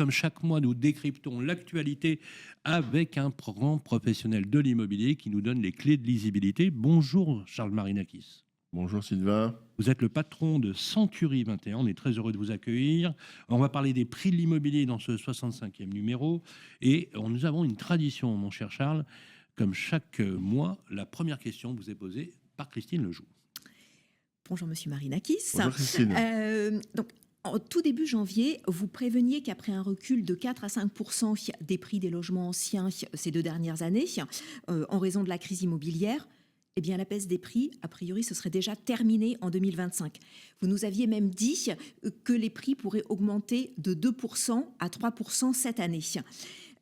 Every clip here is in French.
Comme chaque mois, nous décryptons l'actualité avec un grand professionnel de l'immobilier qui nous donne les clés de lisibilité. Bonjour Charles Marinakis. Bonjour Sylvain. Vous êtes le patron de Century 21, on est très heureux de vous accueillir. On va parler des prix de l'immobilier dans ce 65e numéro. Et nous avons une tradition, mon cher Charles. Comme chaque mois, la première question vous est posée par Christine Lejoux. Bonjour Monsieur Marinakis. Bonjour Christine. Donc, en tout début janvier, vous préveniez qu'après un recul de 4 à 5% des prix des logements anciens ces 2 dernières années, en raison de la crise immobilière, eh bien, la baisse des prix, a priori, ce serait déjà terminé en 2025. Vous nous aviez même dit que les prix pourraient augmenter de 2% à 3% cette année.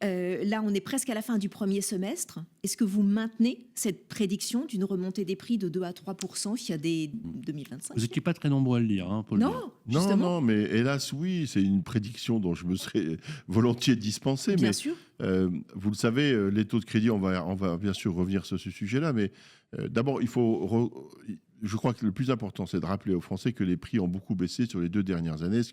Là, on est presque à la fin du premier semestre. Est-ce que vous maintenez cette prédiction d'une remontée des prix de 2 à 3% dès 2025 ? Vous n'étiez pas très nombreux à le dire, hein, Paul. Non, justement. Non, mais hélas, oui, c'est une prédiction dont je me serais volontiers dispensé. Bien mais sûr. vous le savez, les taux de crédit, on va bien sûr revenir sur ce sujet-là, mais d'abord, je crois que le plus important, c'est de rappeler aux Français que les prix ont beaucoup baissé sur les 2 dernières années, ce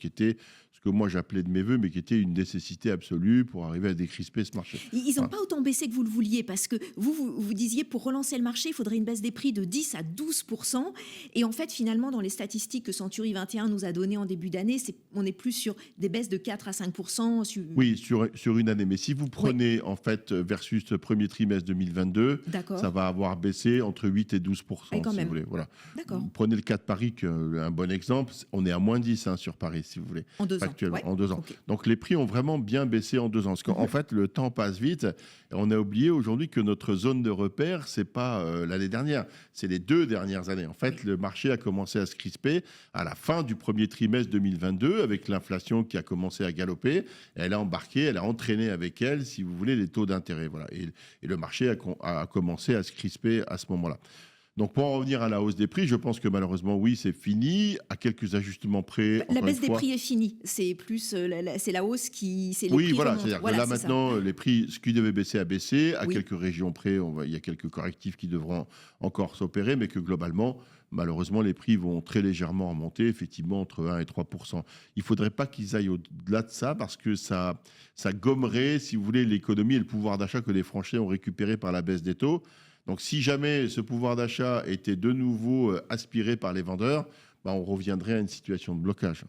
que moi j'appelais de mes voeux, mais qui était une nécessité absolue pour arriver à décrisper ce marché. Ils n'ont pas autant baissé que vous le vouliez, parce que vous disiez, pour relancer le marché, il faudrait une baisse des prix de 10 à 12%. Et en fait, finalement, dans les statistiques que Century 21 nous a données en début d'année, on est plus sur des baisses de 4 à 5%. Oui, sur une année. Mais si vous prenez, en fait, versus le premier trimestre 2022, ça va avoir baissé entre 8 et 12%, quand si même. vous voulez. Voilà. D'accord. Vous prenez le cas de Paris, un bon exemple, on est à moins 10 sur Paris, si vous voulez. En 2 ans. Actuellement, Ouais. en 2 ans. Okay. Donc les prix ont vraiment bien baissé en 2 ans. Parce qu'en fait, le temps passe vite. Et on a oublié aujourd'hui que notre zone de repère, c'est pas l'année dernière, c'est les 2 dernières années. En fait, le marché a commencé à se crisper à la fin du premier trimestre 2022, avec l'inflation qui a commencé à galoper. Elle a entraîné avec elle, si vous voulez, les taux d'intérêt. Voilà. Et le marché a commencé à se crisper à ce moment-là. Donc, pour en revenir à la hausse des prix, je pense que malheureusement, oui, c'est fini, à quelques ajustements près. La baisse des prix est finie. C'est plus c'est la hausse qui. C'est les oui, prix voilà. remontent. C'est-à-dire que là, maintenant, les prix, ce qui devait baisser a baissé. À Oui. quelques régions près, il y a quelques correctifs qui devront encore s'opérer, mais que globalement, malheureusement, les prix vont très légèrement remonter, effectivement, entre 1 et 3%. Il ne faudrait pas qu'ils aillent au-delà de ça, parce que ça gommerait, si vous voulez, l'économie et le pouvoir d'achat que les Français ont récupéré par la baisse des taux. Donc, si jamais ce pouvoir d'achat était de nouveau aspiré par les vendeurs, on reviendrait à une situation de blocage.